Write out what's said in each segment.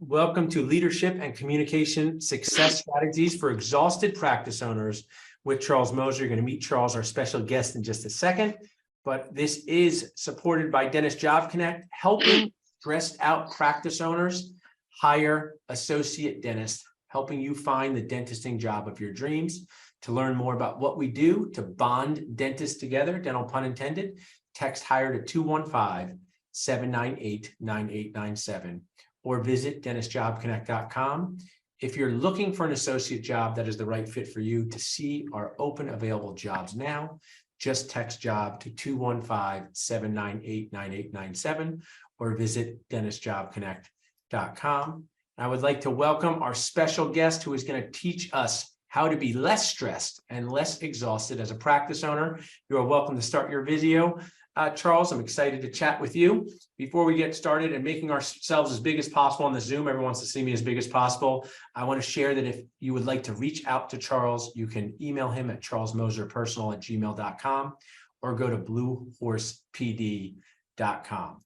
Welcome to Leadership and Communication Success Strategies for Exhausted Practice Owners with Charles Moser. You're going to meet Charles, our special guest, in just a second. But this is supported by Dentist Job Connect, helping stressed out practice owners hire associate dentists, helping you find the dentisting job of your dreams. To learn more about what we do to bond dentists together, dental pun intended, text HIRE to 215-798-9897. or visit dentistjobconnect.com. If you're looking for an associate job that is the right fit for you, to see our open available jobs now, just text job to 215-798-9897 or visit dentistjobconnect.com. I would like to welcome our special guest who is going to teach us how to be less stressed and less exhausted as a practice owner. You are welcome to start your video. Charles, I'm excited to chat with you. Before we get started and making ourselves as big as possible on the Zoom, everyone wants to see me as big as possible. I want to share that if you would like to reach out to Charles, you can email him at charlesmoserpersonal@gmail.com or go to bluehorsepd.com.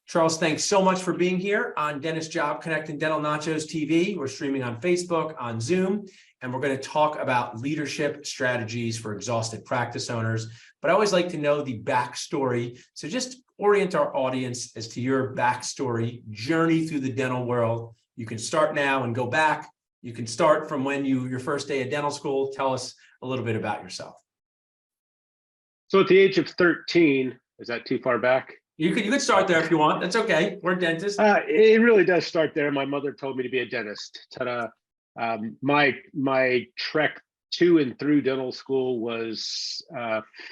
Charles, thanks so much for being here on Dentist Job Connect and Dental Nachos TV. We're streaming on Facebook, on Zoom, and we're going to talk about leadership strategies for exhausted practice owners. But I always like to know the backstory. So just orient our audience as to your backstory, journey through the dental world. You can start now and go back. You can start from when your first day at dental school. Tell us a little bit about yourself. So at the age of 13, is that too far back? You could start there if you want. That's okay. We're dentists. It really does start there. My mother told me to be a dentist. Ta-da. My trek to and through dental school was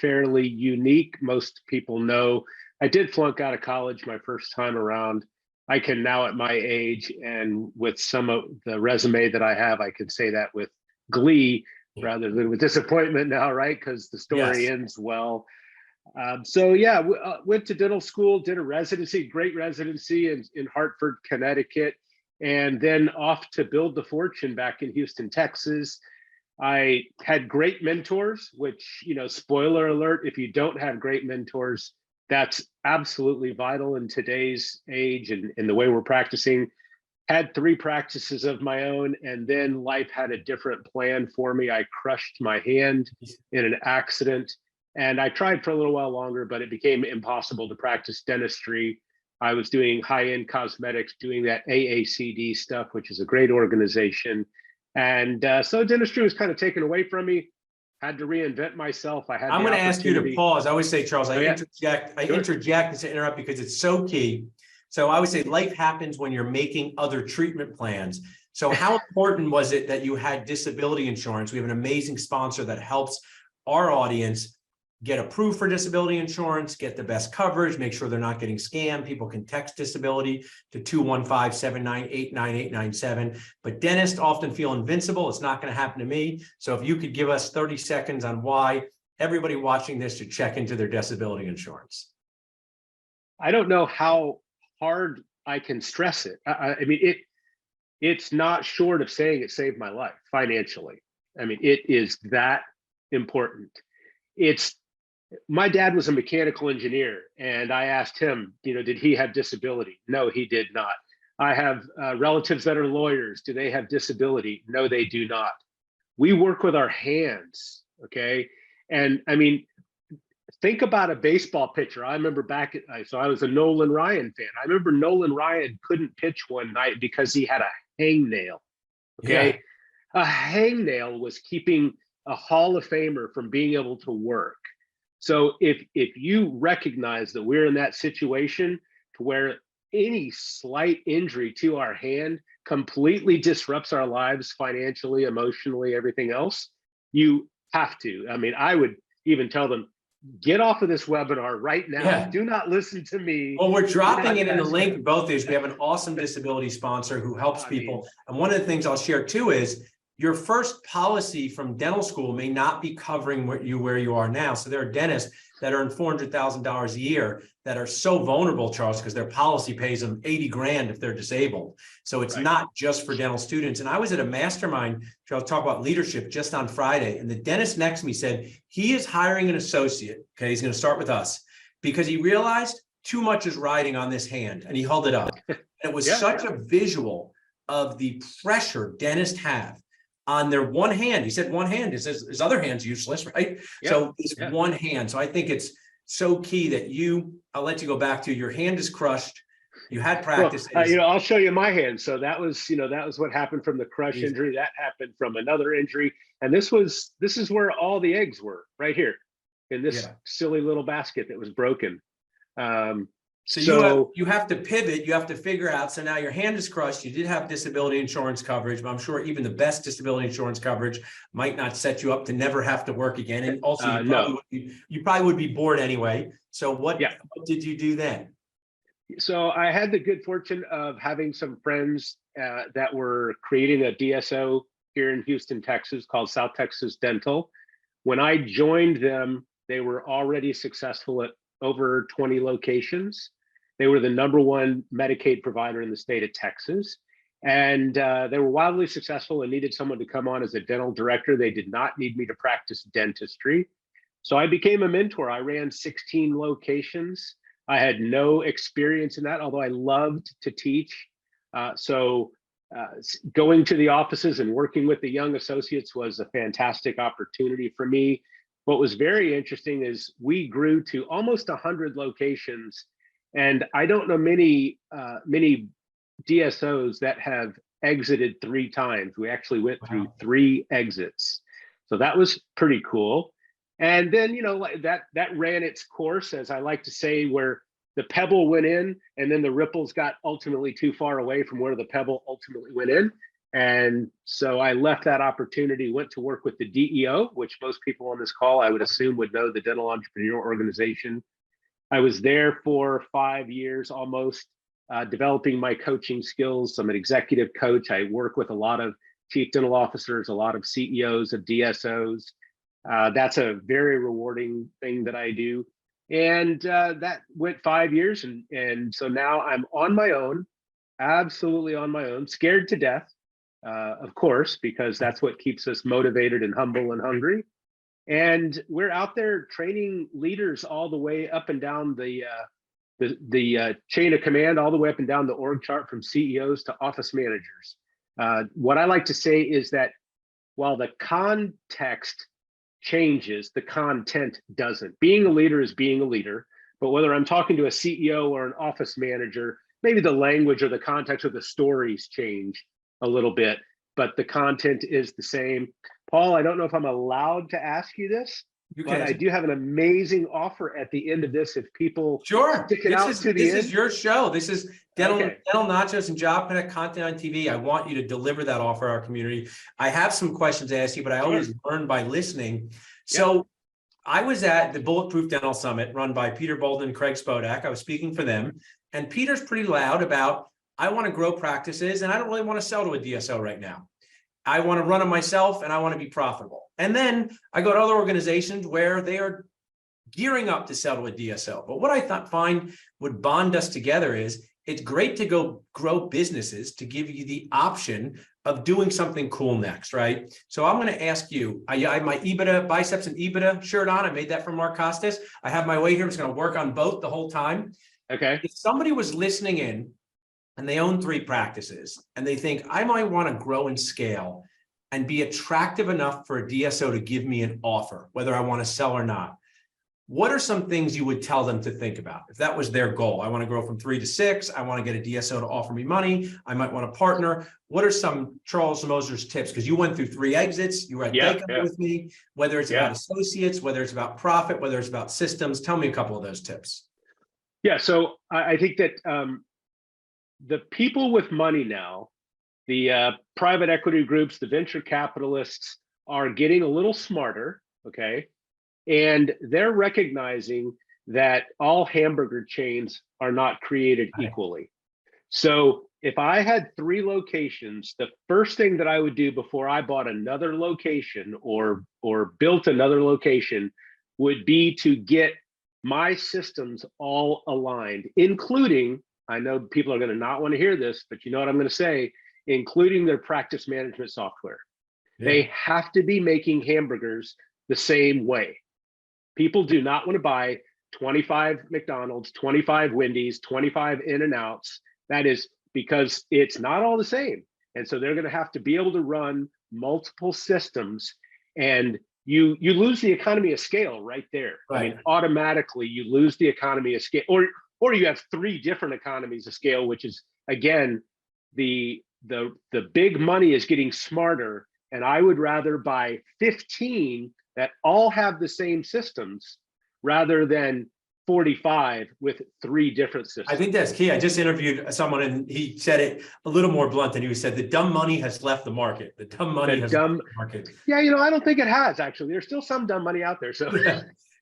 fairly unique. Most people know I did flunk out of college my first time around. I can now at my age and with some of the resume that I have, I can say that with glee rather than with disappointment now, right? Because the story ends well. So yeah, went to dental school, did a residency, great residency in Hartford, Connecticut, and then off to build the fortune back in Houston, Texas. I had great mentors, which, spoiler alert, if you don't have great mentors, that's absolutely vital in today's age and in the way we're practicing. Had 3 practices of my own, and then life had a different plan for me. I crushed my hand in an accident, and I tried for a little while longer, but it became impossible to practice dentistry. I was doing high-end cosmetics, doing that AACD stuff, which is a great organization. And so dentistry was kind of taken away from me. Had to reinvent myself. I'm going to ask you to pause. I always say, Charles, interject and say interrupt because it's so key. So I would say life happens when you're making other treatment plans. So how important was it that you had disability insurance? We have an amazing sponsor that helps our audience get approved for disability insurance, get the best coverage, make sure they're not getting scammed. People can text disability to 215-798-9897. But dentists often feel invincible. It's not going to happen to me. So if you could give us 30 seconds on why everybody watching this should check into their disability insurance. I don't know how hard I can stress it. I mean, it's not short of saying it saved my life financially. I mean, it is that important. My dad was a mechanical engineer, and I asked him, did he have disability? No, he did not. I have relatives that are lawyers. Do they have disability? No, they do not. We work with our hands, okay? And I mean, think about a baseball pitcher. I remember so I was a Nolan Ryan fan. I remember Nolan Ryan couldn't pitch one night because he had a hangnail, okay? Yeah. A hangnail was keeping a Hall of Famer from being able to work. So if you recognize that we're in that situation to where any slight injury to our hand completely disrupts our lives financially, emotionally, everything else, you have to. I mean, I would even tell them, get off of this webinar right now. Yeah. Do not listen to me. Well, we're dropping it in the link for both of these. We have an awesome disability sponsor who helps people. And one of the things I'll share too is your first policy from dental school may not be covering where you are now. So there are dentists that earn $400,000 a year that are so vulnerable, Charles, because their policy pays them 80 grand if they're disabled. So it's not just for dental students. And I was at a mastermind, Charles, talk about leadership just on Friday. And the dentist next to me said, he is hiring an associate. Okay, he's going to start with us because he realized too much is riding on this hand, and he held it up. And it was Yeah. such a visual of the pressure dentists have on their one hand. He said one hand, his other hand's useless, right? Yeah. So it's Yeah. one hand. So I think it's so key that I'll let you go back to your hand is crushed. You had practices. Well, I'll show you my hand. So that was what happened from the crush injury. That happened from another injury. And this is where all the eggs were, right here in this silly little basket that was broken. So you have to pivot, you have to figure out. So now your hand is crushed. You did have disability insurance coverage, but I'm sure even the best disability insurance coverage might not set you up to never have to work again. And also you probably would be bored anyway. So what did you do then? So I had the good fortune of having some friends that were creating a DSO here in Houston, Texas, called South Texas Dental. When I joined them, they were already successful at over 20 locations. They were the #1 Medicaid provider in the state of Texas. And they were wildly successful and needed someone to come on as a dental director. They did not need me to practice dentistry. So I became a mentor. I ran 16 locations. I had no experience in that, although I loved to teach. Going to the offices and working with the young associates was a fantastic opportunity for me. What was very interesting is we grew to almost 100 locations, and I don't know many DSOs that have exited 3 times. We actually went through 3 exits, so that was pretty cool. And then, that ran its course, as I like to say, where the pebble went in and then the ripples got ultimately too far away from where the pebble ultimately went in. And so I left that opportunity, went to work with the DEO, which most people on this call, I would assume, would know, the Dental Entrepreneur Organization. I was there for 5 years almost, developing my coaching skills. I'm an executive coach. I work with a lot of chief dental officers, a lot of CEOs of DSOs. That's a very rewarding thing that I do. And that went 5 years. And so now I'm on my own, absolutely on my own, scared to death, of course, because that's what keeps us motivated and humble and hungry. And we're out there training leaders all the way up and down the chain of command, all the way up and down the org chart, from CEOs to office managers. What I like to say is that while the context changes, the content doesn't. Being a leader is being a leader, but whether I'm talking to a CEO or an office manager, maybe the language or the context or the stories change a little bit, but the content is the same. Paul, I don't know if I'm allowed to ask you this, but I do have an amazing offer at the end of this if people stick it out to the end. This is your show. This is Dental Nachos and Job Connect content on TV. I want you to deliver that offer to our community. I have some questions to ask you, but I always learn by listening. So I was at the Bulletproof Dental Summit run by Peter Bolden and Craig Spodak. I was speaking for them, and Peter's pretty loud about, I want to grow practices and I don't really want to sell to a DSO right now. I want to run them myself and I want to be profitable. And then I go to other organizations where they are gearing up to sell to a DSO. But what I find would bond us together is it's great to go grow businesses to give you the option of doing something cool next, right? So I'm going to ask you, I have my EBITDA, biceps and EBITDA shirt on. I made that from Mark Costas. I have my way here. I'm just going to work on both the whole time. Okay. If somebody was listening in and they own 3 practices and they think, I might want to grow and scale and be attractive enough for a DSO to give me an offer, whether I want to sell or not, what are some things you would tell them to think about? If that was their goal, I want to grow from 3 to 6, I want to get a DSO to offer me money, I might want to partner. What are some Charles Moser's tips? Because you went through 3 exits, you were at Baker with me, whether it's about associates, whether it's about profit, whether it's about systems. Tell me a couple of those tips. Yeah, so I think that the people with money now, the private equity groups, the venture capitalists, are getting a little smarter, okay? And they're recognizing that all hamburger chains are not created equally. So if I had 3 locations, the first thing that I would do before I bought another location or built another location would be to get my systems all aligned, including, I know people are going to not want to hear this, but you know what I'm going to say, including their practice management software. They have to be making hamburgers the same way. People do not want to buy 25 McDonald's, 25 Wendy's, 25 In-N-Outs. That is because it's not all the same. And so they're going to have to be able to run multiple systems, and you lose the economy of scale right there. Right. I mean, automatically you lose the economy of scale, or you have 3 different economies of scale, which is, again, the big money is getting smarter. And I would rather buy 15 that all have the same systems rather than 45 with 3 different systems. I think that's key. I just interviewed someone and he said it a little more blunt than you said. The dumb money has left the market. The dumb money has left the market. Yeah, I don't think it has, actually. There's still some dumb money out there. So,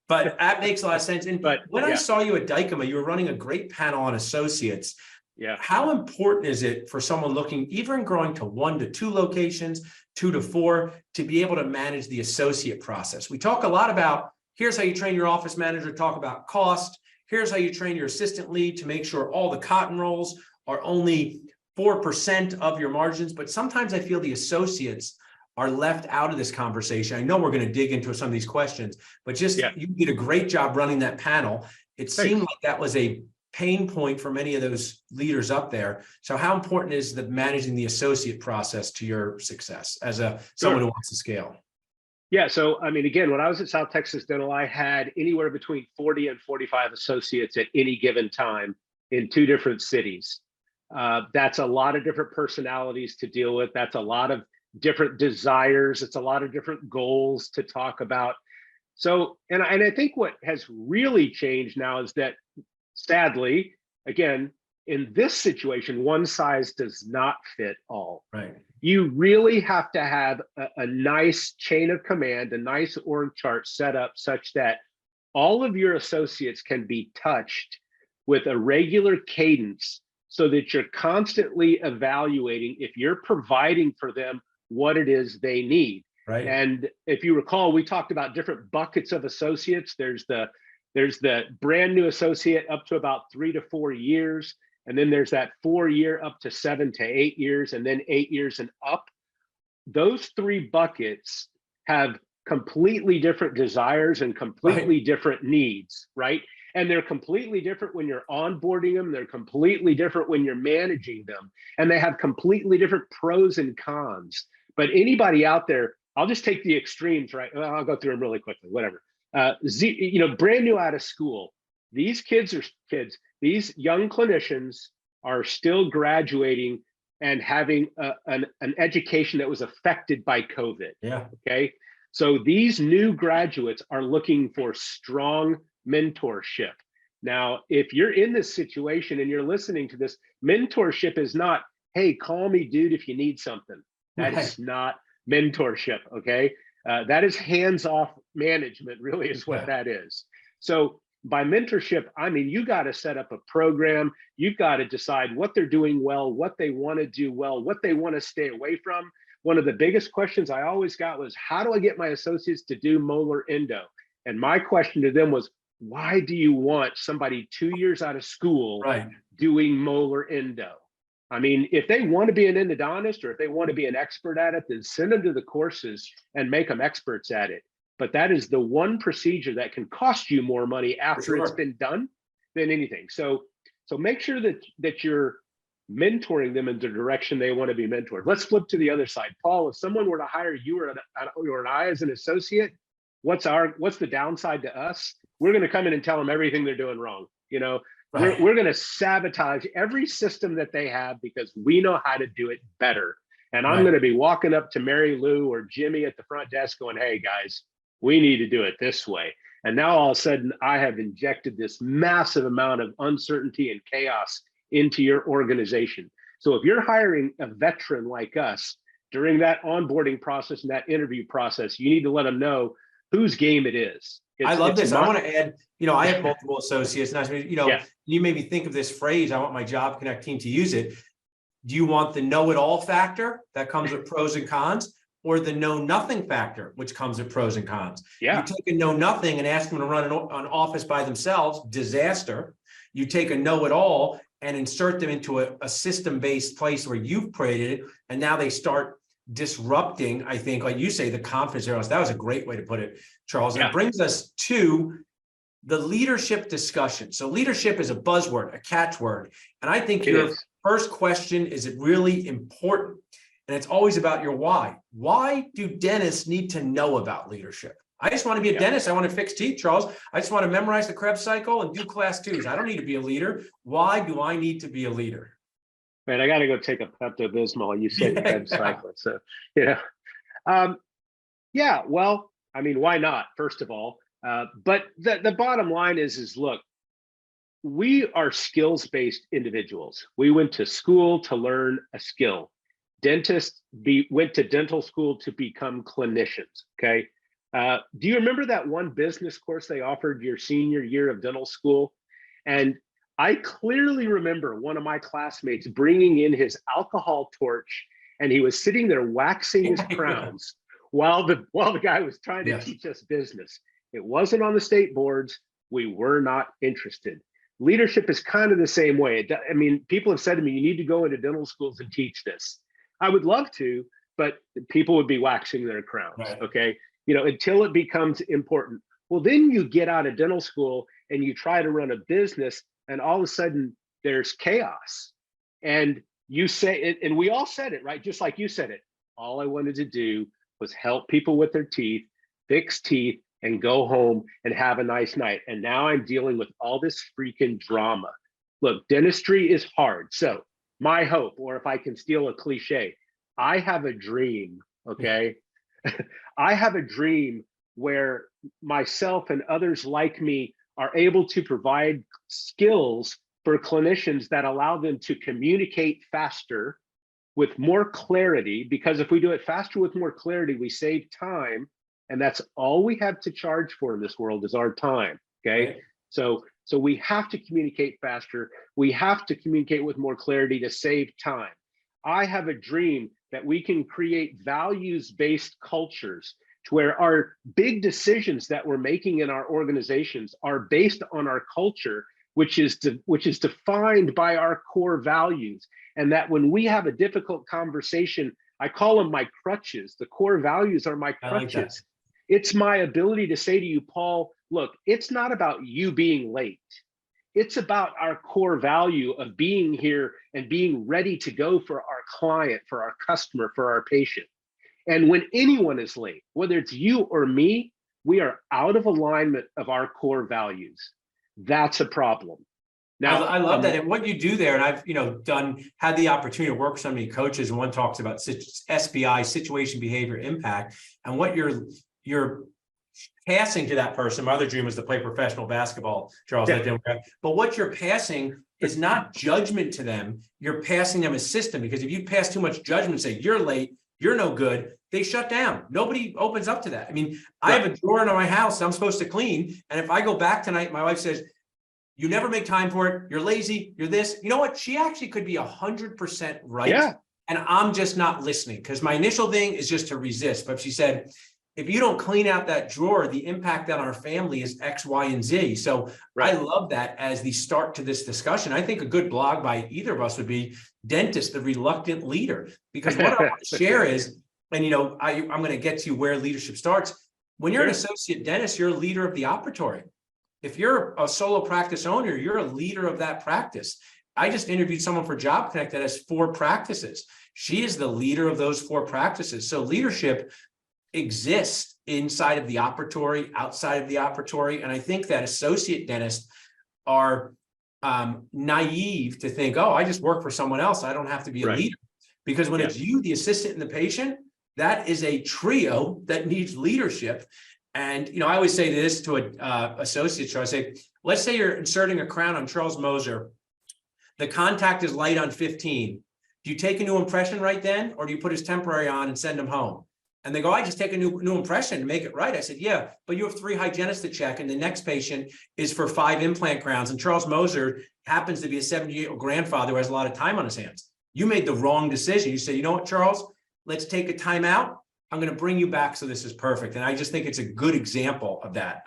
but that makes a lot of sense. And but when I saw you at Dykema, you were running a great panel on associates. Yeah. How important is it for someone looking, even growing to 1 to 2 locations, 2 to 4, to be able to manage the associate process? We talk a lot about, here's how you train your office manager, talk about cost. Here's how you train your assistant lead to make sure all the cotton rolls are only 4% of your margins. But sometimes I feel the associates are left out of this conversation. I know we're going to dig into some of these questions, but just you did a great job running that panel. It seemed like that was a pain point for many of those leaders up there. So how important is the managing the associate process to your success as someone who wants to scale? Yeah. So, I mean, again, when I was at South Texas Dental, I had anywhere between 40 and 45 associates at any given time in 2 different cities. That's a lot of different personalities to deal with. That's a lot of different desires. It's a lot of different goals to talk about. So, and I think what has really changed now is that, sadly, again, in this situation, one size does not fit all. Right. You really have to have a nice chain of command, a nice org chart set up such that all of your associates can be touched with a regular cadence, so that you're constantly evaluating if you're providing for them what it is they need. Right. And if you recall, we talked about different buckets of associates. There's the brand new associate up to about 3 to 4 years. And then there's that 4-year up to 7 to 8 years, and then 8 years and up. Those 3 buckets have completely different desires and completely different needs, right? And they're completely different when you're onboarding them. They're completely different when you're managing them. And they have completely different pros and cons. But anybody out there, I'll just take the extremes, right? Well, I'll go through them really quickly, whatever. Brand new out of school. These these young clinicians are still graduating and having an education that was affected by COVID. Yeah. Okay. So these new graduates are looking for strong mentorship. Now, if you're in this situation and you're listening to this, mentorship is not, hey, call me, dude, if you need something. That is not mentorship. Okay. That is hands-off management, really, is what that is. So by mentorship, I mean, you got to set up a program. You've got to decide what they're doing well, what they want to do well, what they want to stay away from. One of the biggest questions I always got was, how do I get my associates to do molar endo? And my question to them was, why do you want somebody 2 years out of school doing molar endo? I mean, if they want to be an endodontist or if they want to be an expert at it, then send them to the courses and make them experts at it. But that is the one procedure that can cost you more money after it's been done than anything. So make sure that you're mentoring them in the direction they want to be mentored. Let's flip to the other side. Paul, if someone were to hire you or I as an associate, what's the downside to us? We're going to come in and tell them everything they're doing wrong. We're going to sabotage every system that they have because we know how to do it better. And I'm going to be walking up to Mary Lou or Jimmy at the front desk going, hey guys, we need to do it this way. And now all of a sudden I have injected this massive amount of uncertainty and chaos into your organization. So if you're hiring a veteran like us during that onboarding process and that interview process, you need to let them know whose game it is. I love this. I want to add, I have multiple associates, and you made me think of this phrase. I want my Job Connect team to use it. Do you want the know-it-all factor that comes with pros and cons, or the know-nothing factor, which comes with pros and cons? Yeah. You take a know-nothing and ask them to run an office by themselves, disaster. You take a know-it-all and insert them into a system-based place where you've created it, and now they start disrupting, I think, like you say, the confidence areas. That was a great way to put it, Charles. And it brings us to the leadership discussion. So leadership is a buzzword, a catchword. And I think first question, is it really important? And it's always about your why. Why do dentists need to know about leadership? I just want to be a dentist. I want to fix teeth, Charles. I just want to memorize the Krebs cycle and do class 2s. I don't need to be a leader. Why do I need to be a leader? Man, I got to go take a Pepto-Bismol. You said Krebs cycle. So, yeah, well, I mean, why not, first of all? But the bottom line is look, we are skills-based individuals. We went to school to learn a skill. Dentists went to dental school to become clinicians, okay? Do you remember that one business course they offered your senior year of dental school? And I clearly remember one of my classmates bringing in his alcohol torch, and he was sitting there waxing his crowns while the guy was trying to teach us business. It wasn't on the state boards. We were not interested. Leadership is kind of the same way. I mean, people have said to me, you need to go into dental schools and teach this. I would love to, but people would be waxing their crowns, okay? Until it becomes important. Well, then you get out of dental school and you try to run a business, and all of a sudden there's chaos. And you say, and we all said it, right? Just like you said it. All I wanted to do was help people with their teeth, fix teeth, and go home and have a nice night. And now I'm dealing with all this freaking drama. Look, dentistry is hard. So my hope, or if I can steal a cliche, I have a dream, okay? I have a dream where myself and others like me are able to provide skills for clinicians that allow them to communicate faster with more clarity, because if we do it faster with more clarity, we save time. And that's all we have to charge for in this world is our time, okay? So we have to communicate faster. We have to communicate with more clarity to save time. I have a dream that we can create values-based cultures to where our big decisions that we're making in our organizations are based on our culture, which is defined by our core values. And that when we have a difficult conversation, I call them my crutches. The core values are my crutches. It's my ability to say to you, Paul, look, it's not about you being late. It's about our core value of being here and being ready to go for our client, for our customer, for our patient. And when anyone is late, whether it's you or me, we are out of alignment of our core values. That's a problem. Now, I love that. And what you do there, and I've had the opportunity to work with so many coaches, and one talks about SBI, situation, behavior, impact, and what you're passing to that person. My other dream was to play professional basketball, Charles. But what you're passing is not judgment to them. You're passing them a system, because if you pass too much judgment, say you're late, you're no good, they shut down. Nobody opens up to that. I mean, I have a drawer in my house I'm supposed to clean, and if I go back tonight, my wife says, you never make time for it, you're lazy, you're this. You know what? She actually could be 100% right. Yeah. And I'm just not listening, because my initial thing is just to resist. But she said, if you don't clean out that drawer, the impact on our family is X, Y, and Z. So I love that as the start to this discussion. I think a good blog by either of us would be Dentist, the Reluctant Leader, because what I want to share is, and I'm going to get to where leadership starts. When you're an associate dentist, you're a leader of the operatory. If you're a solo practice owner, you're a leader of that practice. I just interviewed someone for Job Connect that has 4 practices. She is the leader of those 4 practices. So leadership exists inside of the operatory, outside of the operatory. And I think that associate dentists are naive to think, oh, I just work for someone else, I don't have to be a leader. Because when it's you, the assistant, and the patient, that is a trio that needs leadership. And, I always say this to an associate. So I say, let's say you're inserting a crown on Charles Moser. The contact is light on 15. Do you take a new impression right then? Or do you put his temporary on and send him home? And they go, I just take a new impression to make it right. I said, yeah, but you have 3 hygienists to check, and the next patient is for 5 implant crowns. And Charles Moser happens to be a 78-year-old grandfather who has a lot of time on his hands. You made the wrong decision. You say, you know what, Charles, let's take a time out. I'm going to bring you back. So this is perfect. And I just think it's a good example of that.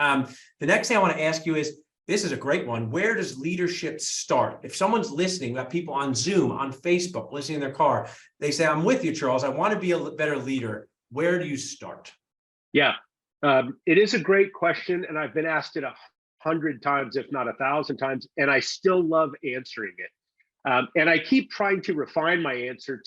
The next thing I want to ask you is, this is a great one. Where does leadership start? If someone's listening, we have people on Zoom, on Facebook, listening in their car, they say, I'm with you, Charles. I want to be a better leader. Where do you start? Yeah, it is a great question. And I've been asked it 100 times, if not 1,000 times, and I still love answering it. And I keep trying to refine my answer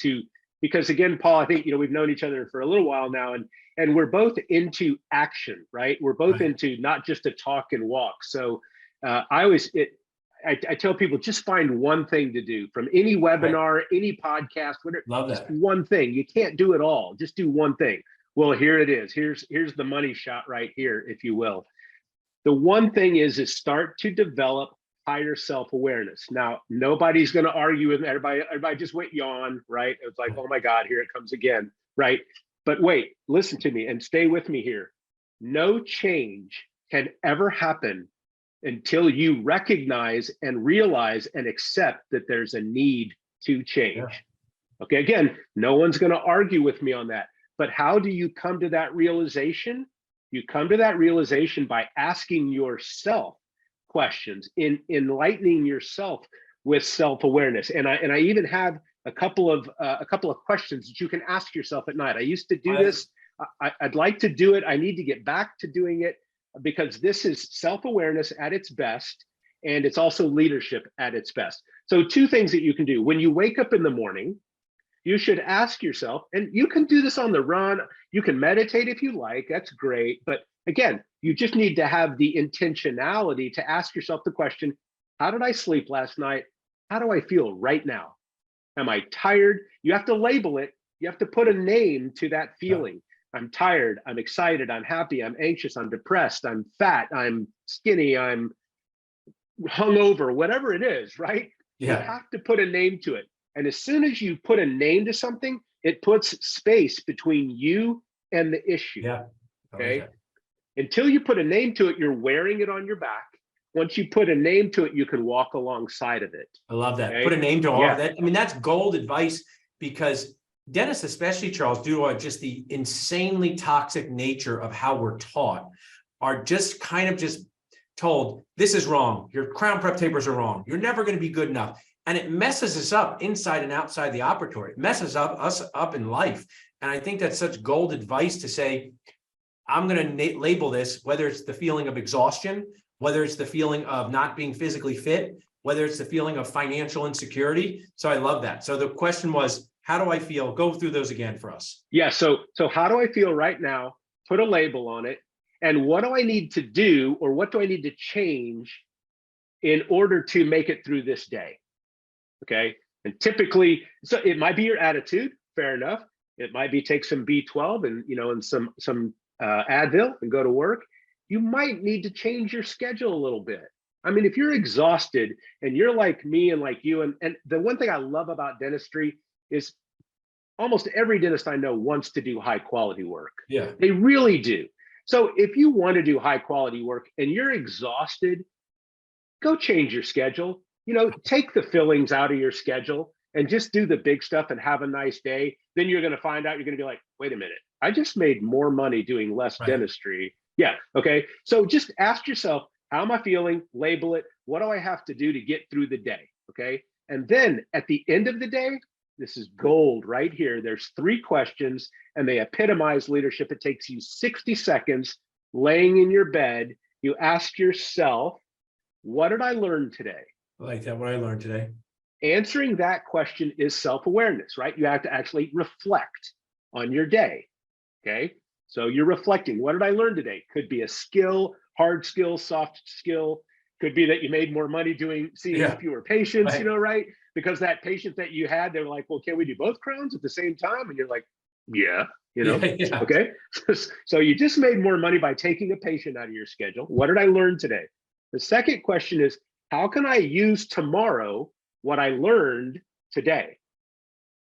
because again, Paul, I think, we've known each other for a little while now, and we're both into action, right? We're both into not just a talk and walk. So I tell people, just find one thing to do from any webinar, any podcast, whatever. Love that. Just one thing. You can't do it all. Just do one thing. Well, here it is. Here's the money shot right here, if you will. The one thing is start to develop higher self-awareness. Now, nobody's going to argue with everybody. Everybody just went yawn, right? It's like, oh my God, here it comes again, right? But wait, listen to me and stay with me here. No change can ever happen until you recognize and realize and accept that there's a need to change. Yeah. Okay, again, no one's going to argue with me on that. But how do you come to that realization? You come to that realization by asking yourself questions, enlightening yourself with self-awareness. And I even have a couple of questions that you can ask yourself at night. I used to do this. I'd like to do it. I need to get back to doing it, because this is self-awareness at its best, and it's also leadership at its best. So two things that you can do. When you wake up in the morning, you should ask yourself, and you can do this on the run, you can meditate if you like, that's great. But again, you just need to have the intentionality to ask yourself the question, how did I sleep last night? How do I feel right now? Am I tired? You have to label it. You have to put a name to that feeling. I'm tired, I'm excited, I'm happy, I'm anxious, I'm depressed, I'm fat, I'm skinny, I'm hungover, whatever it is, right? Yeah. You have to put a name to it. And as soon as you put a name to something, it puts space between you and the issue. Yeah. Okay. Until you put a name to it, you're wearing it on your back. Once you put a name to it, you can walk alongside of it. I love that. Okay? Put a name to all of that. I mean, that's gold advice, because dentists, especially, Charles, due to just the insanely toxic nature of how we're taught, are just kind of just told, this is wrong. Your crown prep tapers are wrong. You're never going to be good enough. And it messes us up inside and outside the operatory. It messes us up in life. And I think that's such gold advice to say, I'm going to label this, whether it's the feeling of exhaustion, whether it's the feeling of not being physically fit, whether it's the feeling of financial insecurity. So I love that. So the question was, how do I feel? Go through those again for us. Yeah. So how do I feel right now? Put a label on it. And what do I need to do, or what do I need to change in order to make it through this day? Okay. And typically, so it might be your attitude. Fair enough. It might be take some B12 and, and some Advil and go to work. You might need to change your schedule a little bit. I mean, if you're exhausted and you're like me and like you, and the one thing I love about dentistry is almost every dentist I know wants to do high quality work. Yeah, they really do. So if you want to do high quality work and you're exhausted, go change your schedule. Take the fillings out of your schedule and just do the big stuff and have a nice day. Then you're going to find out, you're going to be like, wait a minute, I just made more money doing less dentistry. Yeah. Okay. So just ask yourself, how am I feeling? Label it. What do I have to do to get through the day? Okay. And then at the end of the day, this is gold right here. There's 3 questions and they epitomize leadership. It takes you 60 seconds laying in your bed. You ask yourself, what did I learn today? I like that. What I learned today. Answering that question is self-awareness, right? You have to actually reflect on your day. Okay. So you're reflecting. What did I learn today? Could be a skill, hard skill, soft skill. Could be that you made more money seeing fewer patients, right? Because that patient that you had, they were like, well, can we do both crowns at the same time? And you're like, yeah. Okay. So you just made more money by taking a patient out of your schedule. What did I learn today? The second question is, how can I use tomorrow what I learned today?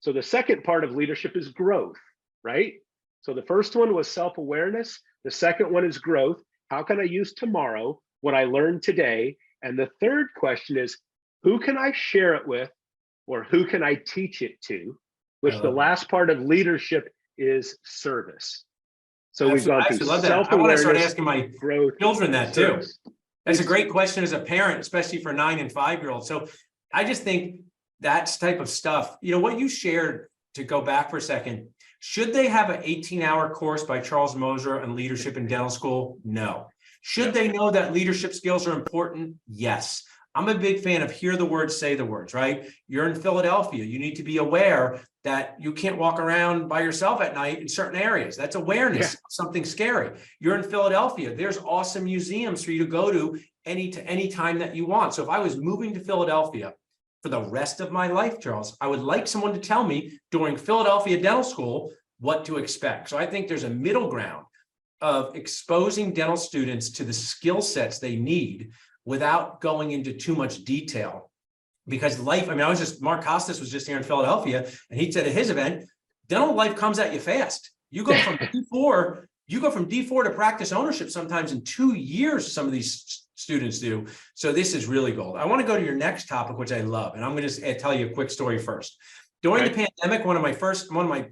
So the second part of leadership is growth, right? So the first one was self-awareness. The second one is growth. How can I use tomorrow what I learned today? And the third question is, who can I share it with, or who can I teach it to? Which the last part of leadership is service. So we've gone through self-awareness. I want to start asking my growth, children that too. That's a great question as a parent, especially for 9 and 5-year-olds. So I just think that's type of stuff, what you shared, to go back for a second, should they have an 18-hour course by Charles Moser on leadership in dental school? No. Should they know that leadership skills are important? Yes. I'm a big fan of hear the words, say the words, right? You're in Philadelphia. You need to be aware that you can't walk around by yourself at night in certain areas. That's awareness of something scary. You're in Philadelphia. There's awesome museums for you to go to any time that you want. So if I was moving to Philadelphia for the rest of my life, Charles, I would like someone to tell me during Philadelphia Dental School what to expect. So I think there's a middle ground of exposing dental students to the skill sets they need without going into too much detail. Because life, I mean, Mark Costas was just here in Philadelphia, and he said at his event, dental life comes at you fast. You go from D4 to practice ownership sometimes in 2 years, some of these students do. So this is really gold. I want to go to your next topic, which I love, and I'm going to tell you a quick story first. During the pandemic, one of my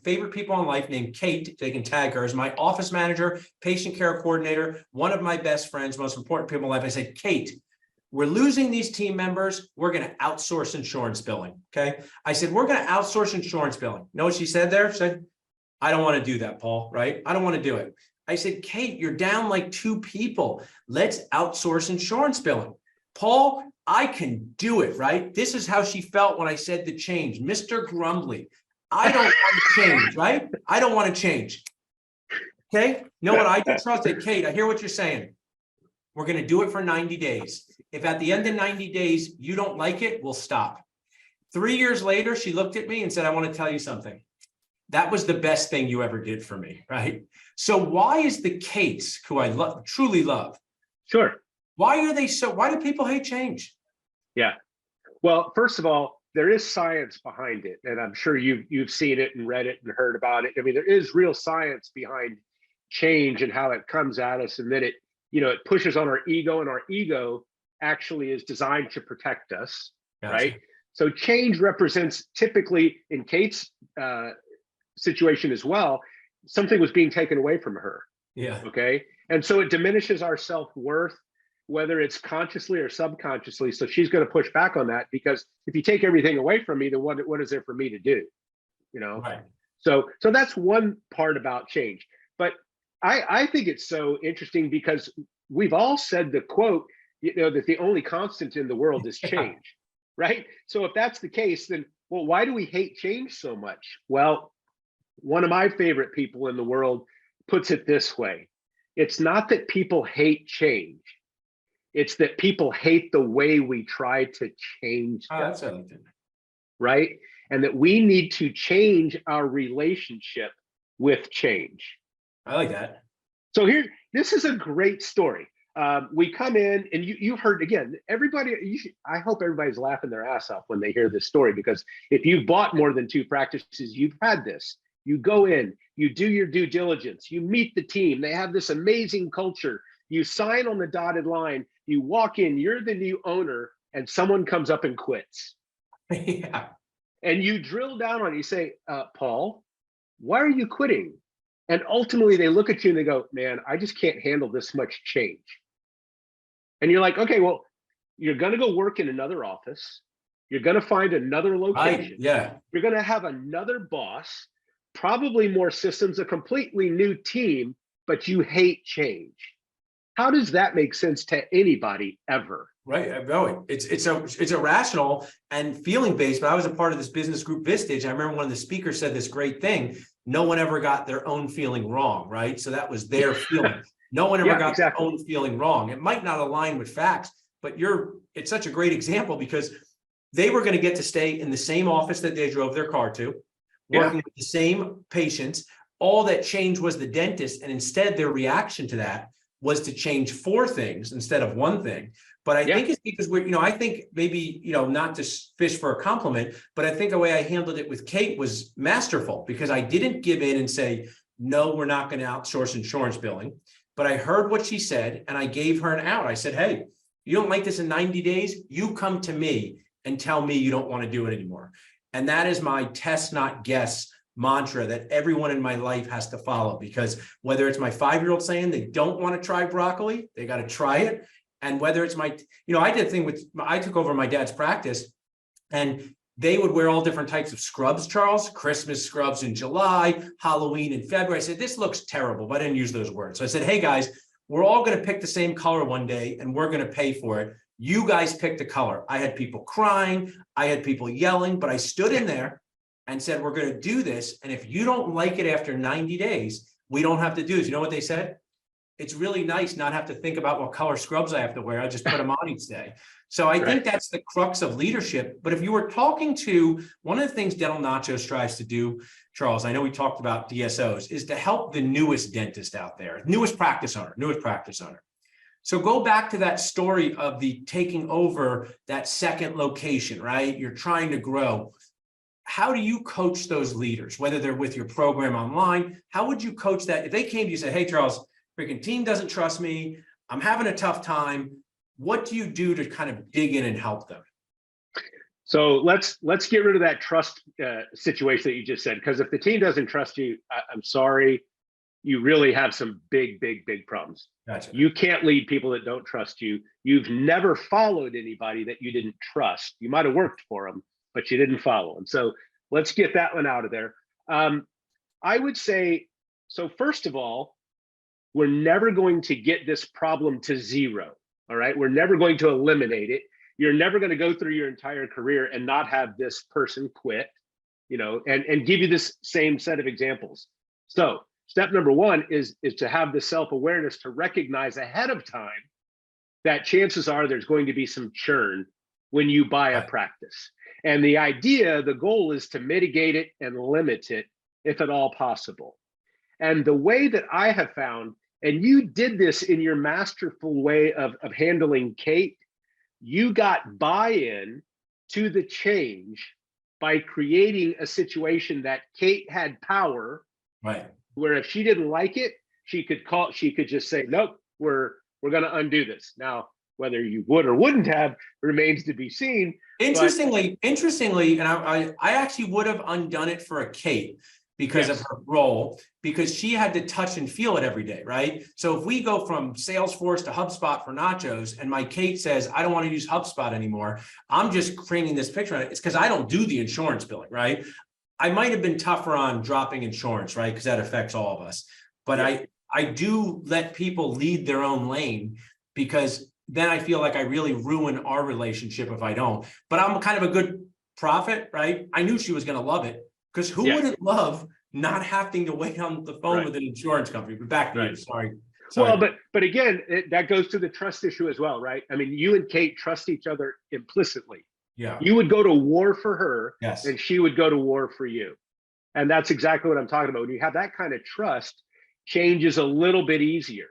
favorite people in life named Kate, they can tag her, is my office manager, patient care coordinator, one of my best friends, most important people in life. I said, Kate, we're losing these team members. We're going to outsource insurance billing. Okay. I said, we're going to outsource insurance billing. You know what she said there? She said, I don't want to do that, Paul, right? I don't want to do it. I said, Kate, you're down like 2 people. Let's outsource insurance billing. Paul, I can do it, right? This is how she felt when I said the change. Mr. Grumbly, I don't want to change, right? I don't want to change. Okay. You know what I did, Charles? I said, Kate, I hear what you're saying. We're going to do it for 90 days. If at the end of 90 days, you don't like it, we'll stop. 3 years later, she looked at me and said, I want to tell you something. That was the best thing you ever did for me, right? So why is the Kates, who I truly love, Sure. why do people hate change? Yeah. Well, first of all, there is science behind it, and I'm sure you've seen it and read it and heard about it. I mean, there is real science behind change and how it comes at us, and then it pushes on our ego, and our ego actually is designed to protect us, Gotcha. right? So change represents, typically in Kate's situation as well, something was being taken away from her. Yeah. Okay. And so it diminishes our self-worth, whether it's consciously or subconsciously. So she's going to push back on that, because if you take everything away from me, then what is there for me to do? Right. So that's one part about change. But I think it's so interesting because we've all said the quote, that the only constant in the world is change, right? So if that's the case, then, well, why do we hate change so much? Well, one of my favorite people in the world puts it this way. It's not that people hate change. It's that people hate the way we try to change them, That's something. right? And that we need to change our relationship with change. I like that. So this is a great story. We come in, and you've heard, again, everybody, I hope everybody's laughing their ass off when they hear this story, because if you've bought more than 2 practices, you've had this. You go in, you do your due diligence, you meet the team, they have this amazing culture, you sign on the dotted line, you walk in, you're the new owner, and someone comes up and quits. Yeah. And you drill down on it, you say, Paul, why are you quitting? And ultimately they look at you and they go, man, I just can't handle this much change. And you're like, okay, well, you're going to go work in another office. You're going to find another location. Yeah. You're going to have another boss, probably more systems, a completely new team, but you hate change. How does that make sense to anybody ever? Right. No, it's irrational and feeling based, but I was a part of this business group Vistage. I remember one of the speakers said this great thing. No one ever got their own feeling wrong, right? So that was their feeling. No one ever got their own feeling wrong. It might not align with facts, but it's such a great example, because they were going to get to stay in the same office that they drove their car to, working with the same patients. All that changed was the dentist. And instead their reaction to that was to change 4 things instead of 1 thing. But I think it's because I think maybe, not to fish for a compliment, but I think the way I handled it with Kate was masterful, because I didn't give in and say, no, we're not going to outsource insurance billing. But I heard what she said and I gave her an out. I said, hey, you don't like this in 90 days, you come to me and tell me you don't want to do it anymore. And that is my test, not guess mantra that everyone in my life has to follow, because whether it's my 5-year-old saying they don't want to try broccoli, they got to try it. And whether it's I did a thing I took over my dad's practice, and they would wear all different types of scrubs, Charles, Christmas scrubs in July, Halloween in February. I said, this looks terrible, but I didn't use those words. So I said, hey guys, we're all going to pick the same color one day and we're going to pay for it. You guys picked a color. I had people crying, I had people yelling, but I stood in there and said, we're going to do this. And if you don't like it after 90 days, we don't have to do this. You know what they said? It's really nice not have to think about what color scrubs I have to wear. I just put them on each day. So I think that's the crux of leadership. But if you were talking to one of the things Dental Nacho strives to do, Charles, I know we talked about DSOs, is to help the newest dentist out there, newest practice owner. So go back to that story of the taking over that second location, right? You're trying to grow. How do you coach those leaders, whether they're with your program online? How would you coach that? If they came to you and said, hey, Charles, freaking team doesn't trust me, I'm having a tough time. What do you do to kind of dig in and help them? So let's get rid of that trust situation that you just said, because if the team doesn't trust you, I'm sorry, you really have some big problems. Gotcha. You can't lead people that don't trust you. You've never followed anybody that you didn't trust. You might have worked for them, but you didn't follow them. So let's get that one out of there. I would say, so first of all, we're never going to get this problem to zero. All right. We're never going to eliminate it. You're never going to go through your entire career and not have this person quit, and give you this same set of examples. So step number one is to have the self-awareness to recognize ahead of time that chances are there's going to be some churn when you buy a practice. And the goal is to mitigate it and limit it if at all possible. And the way that I have found, and you did this in your masterful way of handling Kate, you got buy-in to the change by creating a situation that Kate had power, right? Where if she didn't like it, she could just say, nope, we're going to undo this. Now, whether you would or wouldn't have remains to be seen. Interestingly, and I actually would have undone it for a Kate because of her role, because she had to touch and feel it every day, right? So if we go from Salesforce to HubSpot for nachos, and my Kate says, I don't want to use HubSpot anymore, I'm just creating this picture. It's because I don't do the insurance billing, right? I might have been tougher on dropping insurance, right? Because that affects all of us. But I do let people lead their own lane, because then I feel like I really ruin our relationship if I don't. But I'm kind of a good prophet, right? I knew she was going to love it, because who wouldn't love not having to wait on the phone with an insurance company? But back to you, sorry. Well, but again, that goes to the trust issue as well, right? I mean, you and Kate trust each other implicitly. Yeah. You would go to war for her, yes, and she would go to war for you. And that's exactly what I'm talking about. When you have that kind of trust, change is a little bit easier.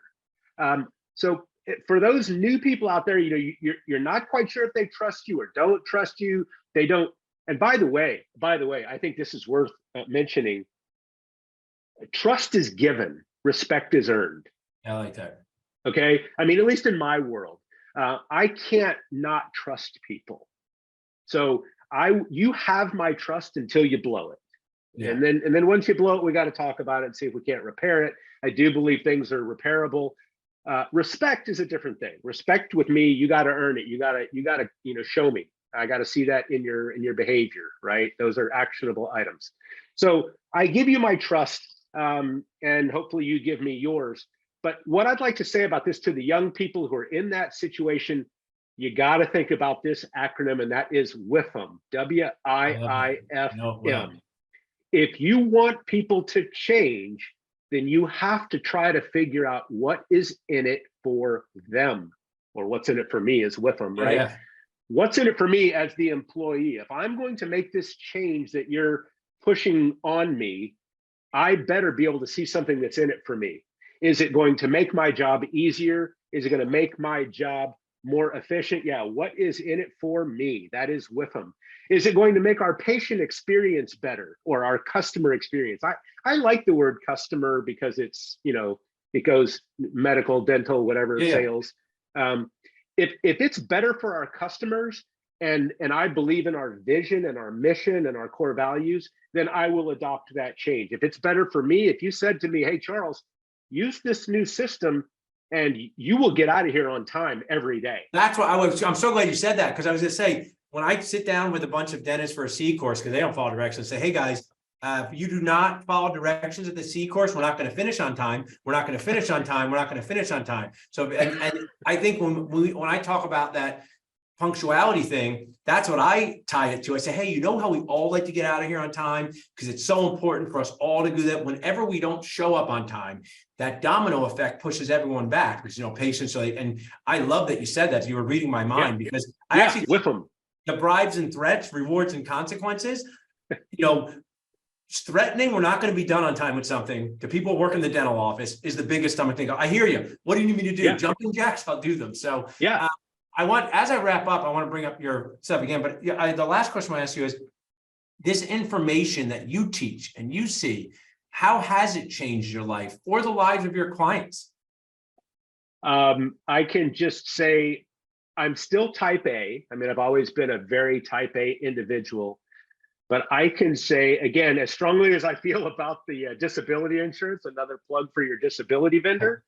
So for those new people out there, you're not quite sure if they trust you or don't trust you. They don't. And by the way, I think this is worth mentioning. Trust is given, respect is earned. I like that. Okay. I mean, at least in my world, I can't not trust people. So you have my trust until you blow it. Yeah. And then once you blow it, we got to talk about it and see if we can't repair it. I do believe things are repairable. Respect is a different thing. Respect with me, you got to earn it. You got to show me. I got to see that in your behavior, right? Those are actionable items. So I give you my trust, and hopefully you give me yours. But what I'd like to say about this to the young people who are in that situation, you got to think about this acronym, and that is WIFM, WIIFM. If you want people to change, then you have to try to figure out what is in it for them, or what's in it for me is WIFM, right? Yeah. What's in it for me as the employee? If I'm going to make this change that you're pushing on me, I better be able to see something that's in it for me. Is it going to make my job easier? Is it going to make my job more efficient? Yeah, what is in it for me? That is WIFM. Is it going to make our patient experience better, or our customer experience? I like the word customer because it's, it goes medical, dental, whatever, sales. If it's better for our customers, and I believe in our vision and our mission and our core values, then I will adopt that change. If it's better for me, if you said to me, hey, Charles, use this new system and you will get out of here on time every day. That's what I'm so glad you said that, because I was going to say, when I sit down with a bunch of dentists for a C course, because they don't follow directions, say, hey guys, if you do not follow directions at the C course, we're not going to finish on time. We're not going to finish on time. We're not going to finish on time. So, and I think when I talk about that punctuality thing, that's what I tie it to. I say, hey, you know how we all like to get out of here on time? Because it's so important for us all to do that. Whenever we don't show up on time, that domino effect pushes everyone back because, patients are and I love that you said that. You were reading my mind because I actually with them. The bribes and threats, rewards and consequences, threatening we're not going to be done on time with something to people working in the dental office is the biggest time I think. I hear you. What do you need me to do? Jumping jacks? I'll do them. So as I wrap up, I want to bring up your stuff again, but the last question I want to ask you is this information that you teach and you see, how has it changed your life or the lives of your clients? I can just say I'm still type A. I mean, I've always been a very type A individual. But I can say, again, as strongly as I feel about the disability insurance, another plug for your disability vendor,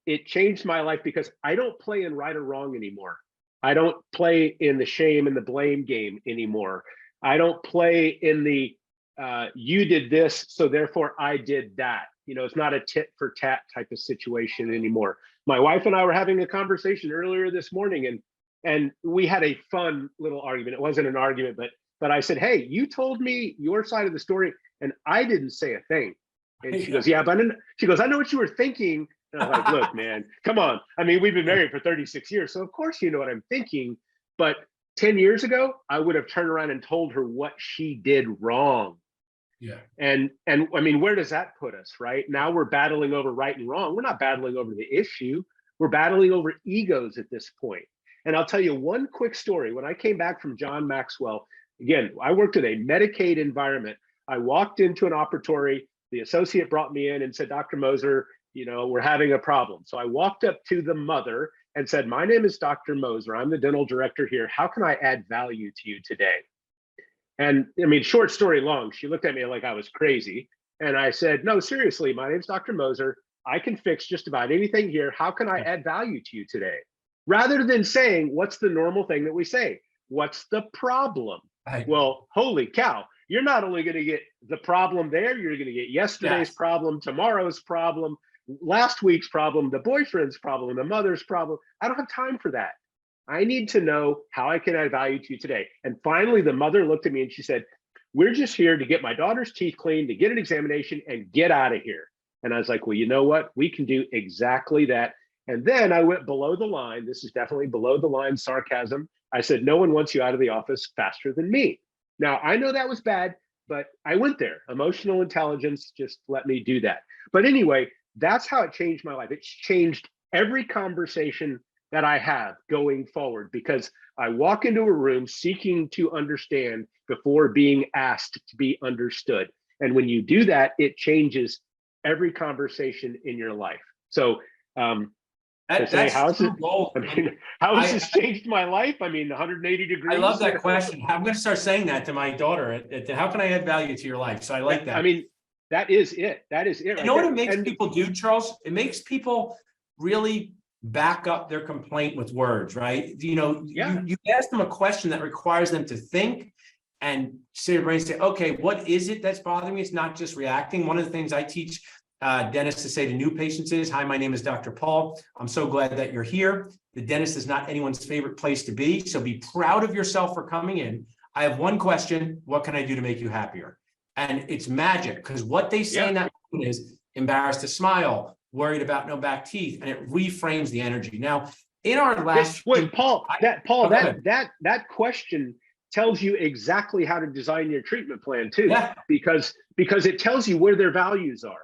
it changed my life because I don't play in right or wrong anymore. I don't play in the shame and the blame game anymore. I don't play in the you did this, so therefore I did that. It's not a tit for tat type of situation anymore. My wife and I were having a conversation earlier this morning, and we had a fun little argument. It wasn't an argument, but I said, hey, you told me your side of the story and I didn't say a thing. And she goes, yeah, but she goes, I know what you were thinking. And I'm like, look, man, come on. I mean, we've been married for 36 years. So of course, you know what I'm thinking. But 10 years ago, I would have turned around and told her what she did wrong. Yeah. And I mean, where does that put us, right? Now we're battling over right and wrong. We're not battling over the issue. We're battling over egos at this point. And I'll tell you one quick story. When I came back from John Maxwell, again, I worked in a Medicaid environment. I walked into an operatory. The associate brought me in and said, Dr. Moser, we're having a problem. So I walked up to the mother and said, my name is Dr. Moser. I'm the dental director here. How can I add value to you today? And I mean, short story long, she looked at me like I was crazy. And I said, no, seriously, my name's Dr. Moser. I can fix just about anything here. How can I add value to you today? Rather than saying, what's the normal thing that we say? What's the problem? Well, holy cow, you're not only going to get the problem there, you're going to get yesterday's problem, tomorrow's problem, last week's problem, the boyfriend's problem, the mother's problem. I don't have time for that. I need to know how I can add value to you today. And finally, the mother looked at me and she said, we're just here to get my daughter's teeth cleaned, to get an examination and get out of here. And I was like, well, you know what? We can do exactly that. And then I went below the line. This is definitely below the line sarcasm. I said, no one wants you out of the office faster than me. Now, I know that was bad, but I went there. Emotional intelligence just let me do that. But anyway, that's how it changed my life. It's changed every conversation that I have going forward because I walk into a room seeking to understand before being asked to be understood. And when you do that, it changes every conversation in your life. So, how has this changed my life? I mean, 180 degrees. I love that question. I'm going to start saying that to my daughter. How can I add value to your life? So I like that. I mean, that is it. That is it. You know what it makes people do, Charles? It makes people really back up their complaint with words, right? You ask them a question that requires them to think and sit their brain and say, okay, what is it that's bothering me? It's not just reacting. One of the things I teach dentists to say to new patients is, hi, my name is Dr. Paul. I'm so glad that you're here. The dentist is not anyone's favorite place to be. So be proud of yourself for coming in. I have one question. What can I do to make you happier? And it's magic because what they say in that moment is embarrassed to smile, worried about no back teeth, and it reframes the energy. Now, in our last that question tells you exactly how to design your treatment plan too, because it tells you where their values are.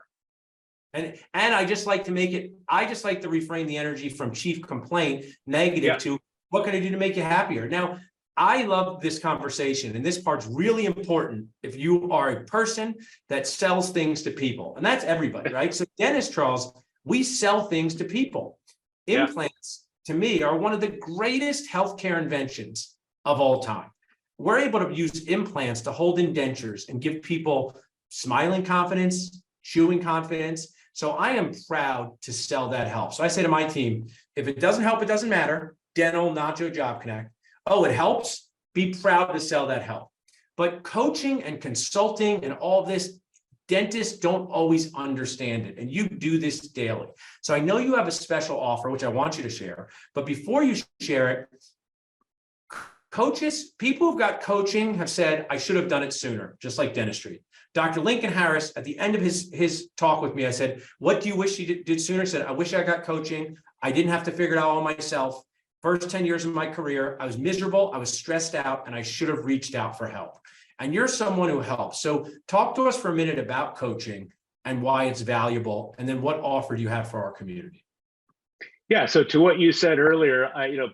And I just like to reframe the energy from chief complaint negative to what can I do to make you happier? Now, I love this conversation, and this part's really important if you are a person that sells things to people, and that's everybody, right? So dentist, Charles, we sell things to people. Implants, to me, are one of the greatest healthcare inventions of all time. We're able to use implants to hold indentures and give people smiling confidence, chewing confidence. So I am proud to sell that help. So I say to my team, if it doesn't help, it doesn't matter. Dental, Nacho, Job Connect. Oh, it helps. Be proud to sell that help. But coaching and consulting and all this dentists don't always understand it, and you do this daily. So I know you have a special offer, which I want you to share, but before you share it, coaches, people who've got coaching have said, I should have done it sooner, just like dentistry. Dr. Lincoln Harris, at the end of his talk with me, I said, what do you wish you did sooner? He said, I wish I got coaching. I didn't have to figure it out all myself. First 10 years of my career, I was miserable, I was stressed out, and I should have reached out for help. And you're someone who helps. So talk to us for a minute about coaching and why it's valuable, and then what offer do you have for our community? Yeah, so to what you said earlier,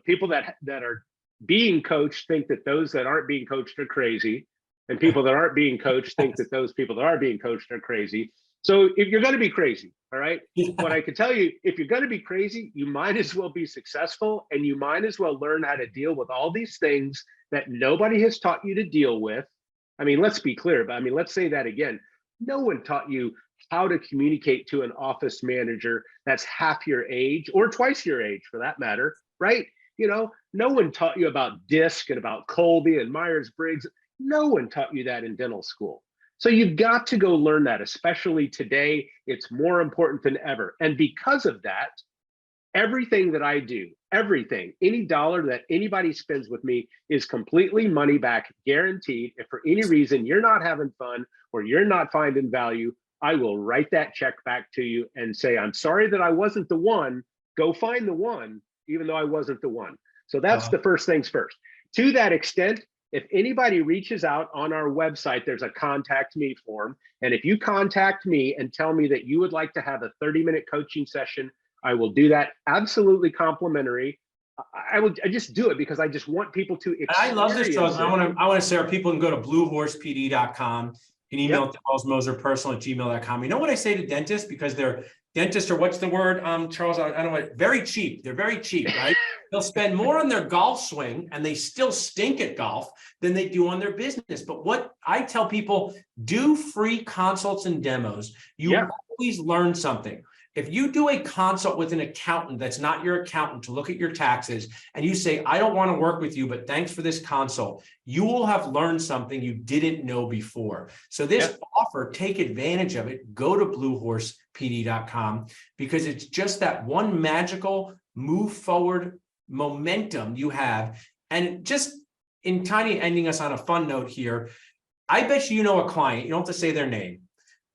people that are being coached think that those that aren't being coached are crazy, and people that aren't being coached think that those people that are being coached are crazy. So if you're going to be crazy, all right, what I can tell you, if you're going to be crazy, you might as well be successful, and you might as well learn how to deal with all these things that nobody has taught you to deal with. I mean, let's be clear, but let's say that again. No one taught you how to communicate to an office manager that's half your age or twice your age for that matter, right? No one taught you about DISC and about Colby and Myers-Briggs. No one taught you that in dental school. So you've got to go learn that, especially today. It's more important than ever. And because of that, everything that I do, everything, any dollar that anybody spends with me is completely money back guaranteed. If for any reason you're not having fun or you're not finding value, I will write that check back to you and say, I'm sorry that I wasn't the one. Go find the one, even though I wasn't the one. So that's the first things first. To that extent, if anybody reaches out on our website, there's a contact me form. And if you contact me and tell me that you would like to have a 30-minute coaching session, I will do that absolutely complimentary. I just do it because I just want people to experience. I love this, Charles. I want to say, people can go to bluehorsepd.com. You can email Charles Moser personal@gmail.com. You know what I say to dentists, because they're dentists, or what's the word, Charles? I don't know what. Very cheap. They're very cheap, right? They'll spend more on their golf swing, and they still stink at golf, than they do on their business. But what I tell people, do free consults and demos. You always learn something. If you do a consult with an accountant that's not your accountant to look at your taxes, and you say, I don't want to work with you, but thanks for this consult, you will have learned something you didn't know before. So this offer, take advantage of it. Go to bluehorsepd.com, because it's just that one magical move forward momentum you have. And just in tiny ending us on a fun note here, I bet you know a client, you don't have to say their name,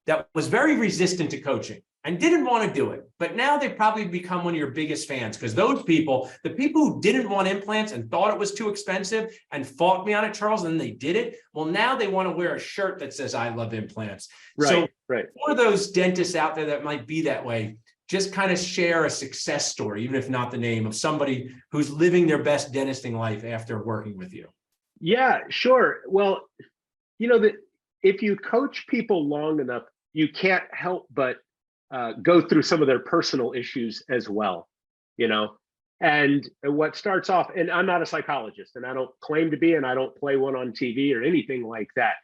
that was very resistant to coaching and didn't want to do it. But now they've probably become one of your biggest fans, because those people, the people who didn't want implants and thought it was too expensive and fought me on it, Charles, and then they did it. Well, now they want to wear a shirt that says, I love implants. So for those dentists out there that might be that way, just kind of share a success story, even if not the name, of somebody who's living their best dentisting life after working with you. Yeah, sure. Well, that if you coach people long enough, you can't help but go through some of their personal issues as well, and what starts off, and I'm not a psychologist, and I don't claim to be, and I don't play one on TV or anything like that.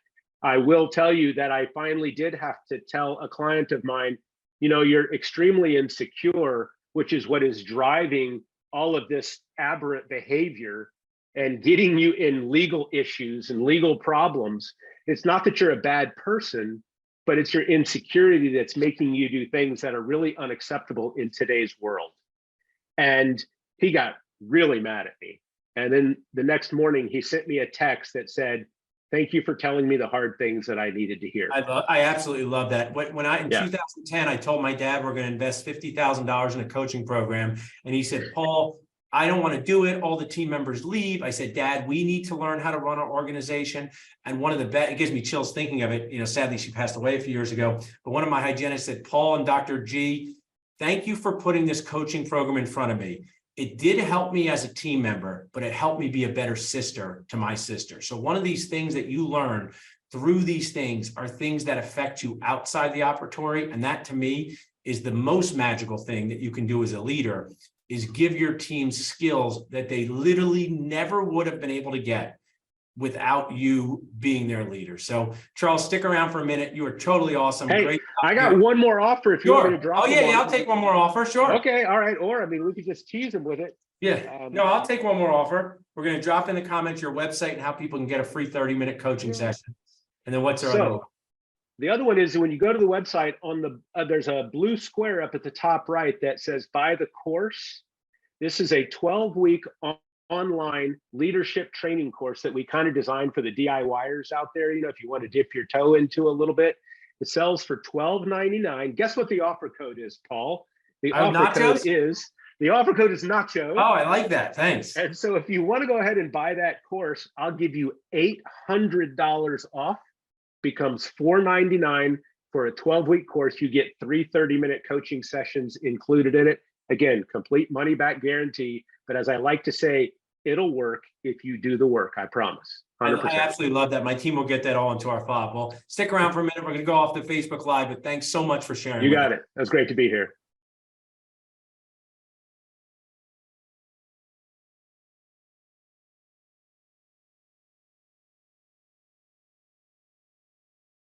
I will tell you that I finally did have to tell a client of mine, you're extremely insecure, which is what is driving all of this aberrant behavior and getting you in legal issues and legal problems. It's not that you're a bad person, but it's your insecurity that's making you do things that are really unacceptable in today's world. And he got really mad at me. And then the next morning, he sent me a text that said, thank you for telling me the hard things that I needed to hear. I absolutely love that. When in 2010, I told my dad we're going to invest $50,000 in a coaching program. And he said, Paul, I don't want to do it. All the team members leave. I said, Dad, we need to learn how to run our organization. And one of the best, it gives me chills thinking of it. Sadly, she passed away a few years ago. But one of my hygienists said, Paul and Dr. G, thank you for putting this coaching program in front of me. It did help me as a team member, but it helped me be a better sister to my sister. So one of these things that you learn through these things are things that affect you outside the operatory. And that, to me, is the most magical thing that you can do as a leader, is give your team skills that they literally never would have been able to get without you being their leader. So Charles, stick around for a minute. You are totally awesome. Hey, great. I got one more offer if you want me to drop. Oh yeah, I'll take one more offer. Sure. Okay. All right. Or we could just tease them with it. Yeah. No, I'll take one more offer. We're going to drop in the comments your website and how people can get a free 30-minute coaching session. And then what's our other one? The other one is when you go to the website on the, there's a blue square up at the top right that says buy the course. This is a 12-week online leadership training course that we kind of designed for the DIYers out there. You know, if you want to dip your toe into a little bit, it sells for $12.99. Guess what the offer code is, Paul? The offer code is nacho. Oh, I like that. Thanks. And so if you want to go ahead and buy that course, I'll give you $800 off. Becomes $499 for a 12-week course. You get 3 30-minute coaching sessions included in it. Again, complete money back guarantee. But as I like to say, it'll work if you do the work. I promise. 100%. I absolutely love that. My team will get that all into our fob. Well, stick around for a minute. We're going to go off the Facebook Live, but thanks so much for sharing. You got it. It was great to be here.